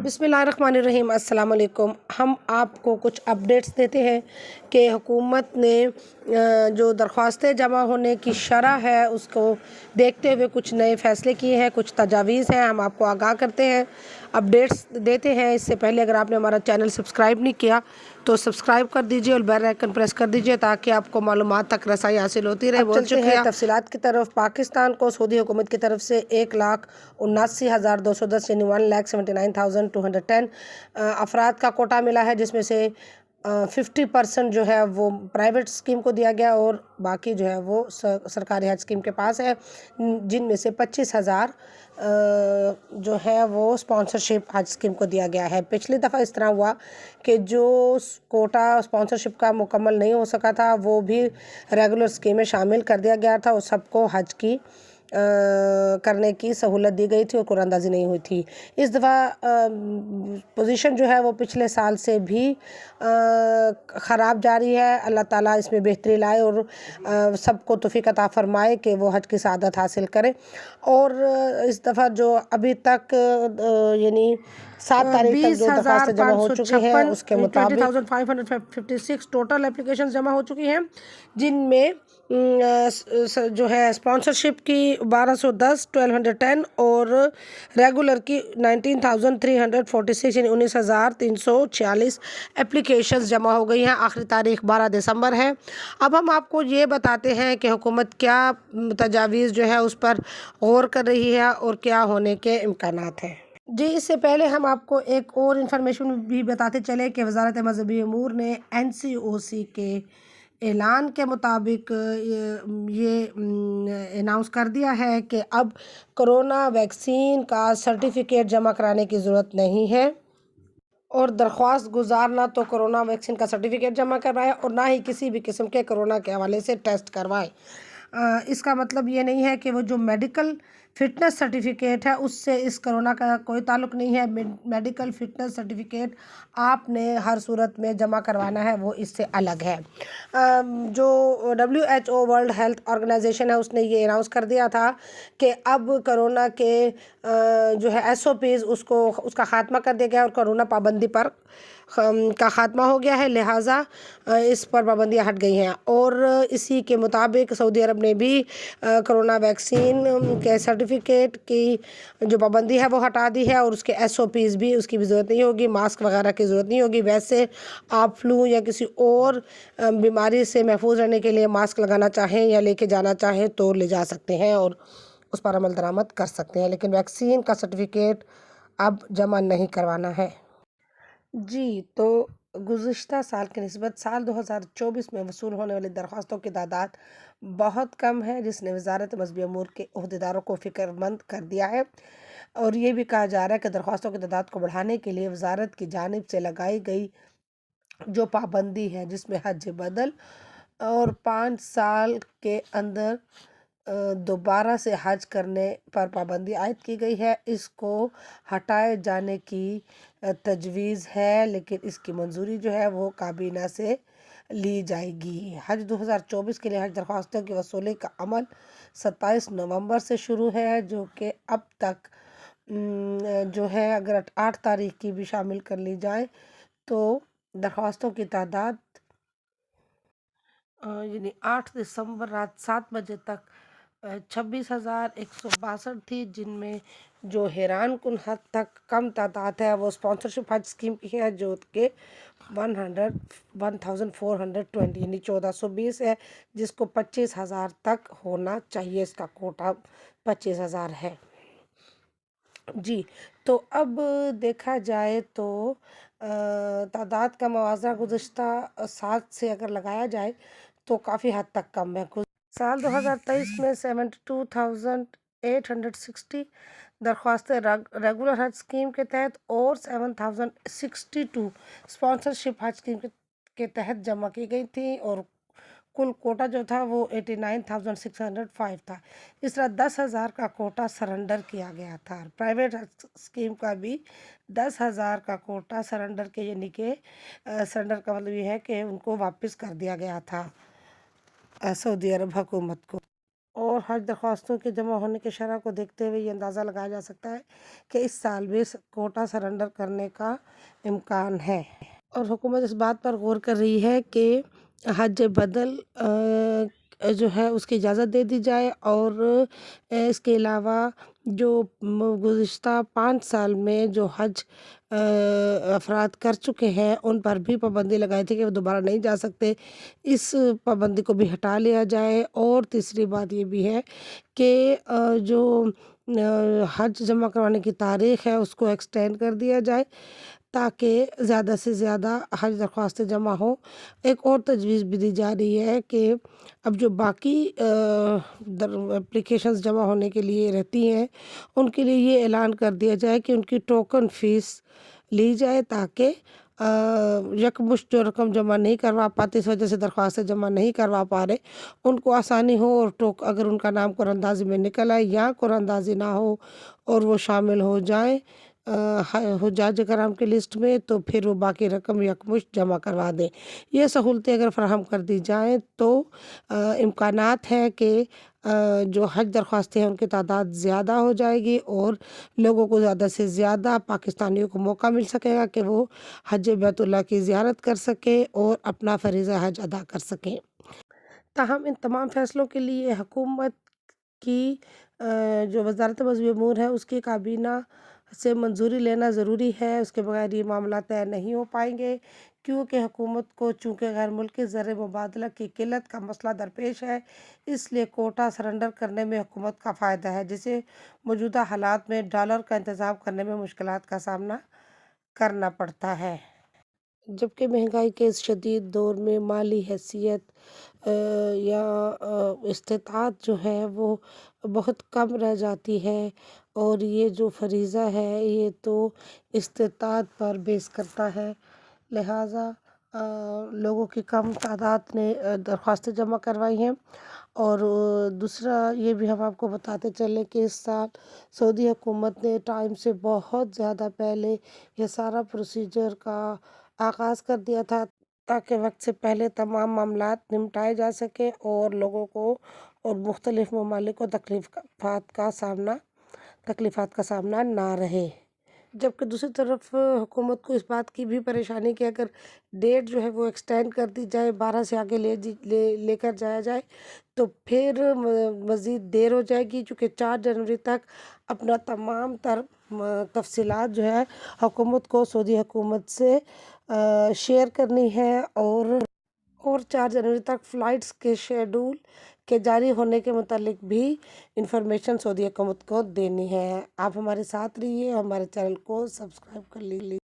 बिस्मिल्लाहिर्रहमानिर्रहीम अस्सलाम वालेकुम। हम आपको कुछ अपडेट्स देते हैं कि हुकूमत ने जो दरख्वास्तें जमा होने की शरह है उसको देखते हुए कुछ नए फ़ैसले किए हैं, कुछ तजावीज़ हैं, हम आपको आगाह करते हैं, अपडेट्स देते हैं। इससे पहले अगर आपने हमारा चैनल सब्सक्राइब नहीं किया तो सब्सक्राइब कर दीजिए और बेल आइकन प्रेस कर दीजिए ताकि आपको मालूमात तक रसाई हासिल होती रहे। बहुत शुक्रिया। तफसीलात की तरफ, पाकिस्तान को सऊदी हुकूमत की तरफ से 1,79,210 यानी 1,79,210 अफराद का कोटा मिला है, जिसमें से 50% जो है वो प्राइवेट स्कीम को दिया गया और बाकी जो है वो सरकारी हज स्कीम के पास है, जिनमें से 25,000 जो है वो स्पॉन्सरशिप हज स्कीम को दिया गया है। पिछली दफ़ा इस तरह हुआ कि जो कोटा स्पॉन्सरशिप का मुकम्मल नहीं हो सका था वो भी रेगुलर स्कीम में शामिल कर दिया गया था और सबको हज की करने की सहूलत दी गई थी और कुरानंदाजी नहीं हुई थी। इस दफ़ा पोजीशन जो है वो पिछले साल से भी ख़राब जा रही है। अल्लाह ताला इसमें बेहतरी लाए और सबको तौफीक अता फरमाए कि वो हज की सआदत हासिल करें। और इस दफ़ा जो अभी तक यानी 7 तारीख तक जो दरख्वास्तें जमा हो चुकी हैं उसके मुताबिक 20,556 टोटल एप्लीकेशन जमा हो चुकी हैं, जिनमें जो है स्पॉन्सरशिप की 1210 और रेगुलर की 19,346 यानी 19,346 एप्लीकेशंस जमा हो गई हैं। आखिरी तारीख 12 दिसंबर है। अब हम आपको ये बताते हैं कि हुकूमत क्या तजावीज़ जो है उस पर गौर कर रही है और क्या होने के इम्कानात हैं। जी, इससे पहले हम आपको एक और इन्फॉर्मेशन भी बताते चले कि वज़ारत मज़हबी अमूर ने NCOC के ऐलान के मुताबिक ये अनाउंस कर दिया है कि अब कोरोना वैक्सीन का सर्टिफिकेट जमा कराने की ज़रूरत नहीं है और दरख्वास्त गुजार ना तो कोरोना वैक्सीन का सर्टिफिकेट जमा करवाए और ना ही किसी भी किस्म के कोरोना के हवाले से टेस्ट करवाए। इसका मतलब ये नहीं है कि वो जो मेडिकल फ़िटनेस सर्टिफिकेट है उससे इस कोरोना का कोई ताल्लुक़ नहीं है। मेडिकल फ़िटनेस सर्टिफिकेट आपने हर सूरत में जमा करवाना है, वो इससे अलग है। जो WHO वर्ल्ड हेल्थ ऑर्गेनाइजेशन है उसने ये अनाउंस कर दिया था कि अब कोरोना के जो है SOPs उसका ख़ात्मा कर दिया गया और कोरोना पाबंदी पर का ख़ात्मा हो गया है, लिहाजा इस पर पाबंदियाँ हट गई हैं। और इसी के मुताबिक सऊदी अरब ने भी कोरोना वैक्सीन के सर्टिफिकेट की जो पाबंदी है वो हटा दी है और उसके SOPs भी उसकी भी ज़रूरत नहीं होगी, मास्क वगैरह की ज़रूरत नहीं होगी। वैसे आप फ्लू या किसी और बीमारी से महफूज रहने के लिए मास्क लगाना चाहें या लेके जाना चाहें तो ले जा सकते हैं और उस पर अमल दरामद कर सकते हैं, लेकिन वैक्सीन का सर्टिफिकेट अब जमा नहीं करवाना है। जी, तो गुज़िश्ता साल की निस्बत साल 2024 में वसूल होने वाली दरख्वास्तों की तादाद बहुत कम है, जिसने वज़ारत मज़हबी अमूर के ओहदेदारों को फ़िक्रमंद कर दिया है। और ये भी कहा जा रहा है कि दरख्वास्तों की तादाद को बढ़ाने के लिए वज़ारत की जानिब से लगाई गई जो पाबंदी है, जिसमें हज बदल और 5 साल के अंदर दोबारा से हज करने पर पाबंदी आयद की गई है, इसको हटाए जाने की तजवीज़ है, लेकिन इसकी मंजूरी जो है वो काबीना से ली जाएगी। हज 2024 के लिए हज दरख्वास्तों की वसूली का अमल 27 नवंबर से शुरू है, जो कि अब तक जो है अगर 8 तारीख की भी शामिल कर ली जाए तो दरख्वास्तों की तादाद यानी 8 दिसंबर रात 7 बजे तक 26,162 थी, जिनमें जो हैरान कुन हद तक कम तादाद है वो स्पॉन्सरशिप हज स्कीम की है, जो कि 1,420 यानी 1420 है, जिसको 25,000 तक होना चाहिए। इसका कोटा 25,000 है। जी, तो अब देखा जाए तो तादाद का मवाज़ना गुज़िश्ता साल से अगर लगाया जाए तो काफ़ी हद तक कम है। साल 2023 में 72,860 दरख्वास्तें रेगुलर हज स्कीम के तहत और 7,062 स्पॉन्सरशिप हज स्कीम के तहत जमा की गई थी और कुल कोटा जो था वो 89,605 था। इस तरह 10,000 का कोटा सरेंडर किया गया था। प्राइवेट स्कीम का भी 10,000 का कोटा सरेंडर के यानी कि सरेंडर का मतलब ये है कि उनको वापस कर दिया गया था सऊदी अरब हुकूमत को। اور حج درخواستوں کے جمع ہونے کی شرح کو دیکھتے ہوئے یہ اندازہ لگایا جا سکتا ہے کہ اس سال بھی کوٹا سرنڈر کرنے کا امکان ہے۔ اور حکومت اس بات پر غور کر رہی ہے کہ حج بدل جو ہے اس کی اجازت دے دی جائے، اور اس کے علاوہ جو گزشتہ 5 سال میں جو حج افراد کر چکے ہیں ان پر بھی پابندی لگائی تھی کہ وہ دوبارہ نہیں جا سکتے، اس پابندی کو بھی ہٹا لیا جائے۔ اور تیسری بات یہ بھی ہے کہ جو حج جمع کروانے کی تاریخ ہے اس کو ایکسٹینڈ کر دیا جائے تاکہ زیادہ سے زیادہ حج درخواستیں جمع ہوں۔ ایک اور تجویز بھی دی جا رہی ہے کہ اب جو باقی اپلیکیشنز جمع ہونے کے لیے رہتی ہیں ان کے لیے یہ اعلان کر دیا جائے کہ ان کی ٹوکن فیس لی جائے تاکہ یکمشت جو رقم جمع نہیں کروا پاتے، اس وجہ سے درخواستیں جمع نہیں کروا پا رہے، ان کو آسانی ہو، اور اگر ان کا نام قرآن اندازی میں نکل آئے یا قرآن اندازی نہ ہو اور وہ شامل ہو جائیں حجاج کرام کی لسٹ میں، تو پھر وہ باقی رقم یکمشت جمع کروا دیں۔ یہ سہولتیں اگر فراہم کر دی جائیں تو امکانات ہے کہ جو حج درخواستیں ہیں ان کی تعداد زیادہ ہو جائے گی، اور لوگوں کو زیادہ سے زیادہ پاکستانیوں کو موقع مل سکے گا کہ وہ حج بیت اللہ کی زیارت کر سکیں اور اپنا فریضہ حج ادا کر سکیں۔ تاہم ان تمام فیصلوں کے لیے حکومت کی جو وزارت مذہبی امور ہے اس کی کابینہ سے منظوری لینا ضروری ہے، اس کے بغیر یہ معاملات طے نہیں ہو پائیں گے، کیونکہ حکومت کو چونکہ غیر ملکی زر مبادلہ کی قلت کا مسئلہ درپیش ہے، اس لیے کوٹا سرنڈر کرنے میں حکومت کا فائدہ ہے، جسے موجودہ حالات میں ڈالر کا انتظام کرنے میں مشکلات کا سامنا کرنا پڑتا ہے۔ جبکہ مہنگائی کے اس شدید دور میں مالی حیثیت یا استطاعت جو ہے وہ بہت کم رہ جاتی ہے، اور یہ جو فریضہ ہے یہ تو استطاعت پر بیس کرتا ہے، لہٰذا لوگوں کی کم تعداد نے درخواستیں جمع کروائی ہیں۔ اور دوسرا یہ بھی ہم آپ کو بتاتے چلیں کہ اس سال سعودی حکومت نے ٹائم سے بہت زیادہ پہلے یہ سارا پروسیجر کا آغاز کر دیا تھا تاکہ وقت سے پہلے تمام معاملات نمٹائے جا سکیں اور لوگوں کو اور مختلف ممالک کو تکلیفات کا سامنا نہ رہے۔ جبکہ دوسری طرف حکومت کو اس بات کی بھی پریشانی کہ اگر ڈیٹ جو ہے وہ ایکسٹینڈ کر دی جائے، 12 سے آگے لے کر جایا جائے تو پھر مزید دیر ہو جائے گی، چونکہ 4 جنوری تک اپنا تمام تر تفصیلات جو ہے حکومت کو سعودی حکومت سے شیئر کرنی ہے، اور 4 جنوری تک فلائٹس کے شیڈول کے جاری ہونے کے متعلق بھی انفارمیشن سعودی حکومت کو دینی ہے۔ آپ ہمارے ساتھ رہیے، ہمارے چینل کو سبسکرائب کر لیجیے۔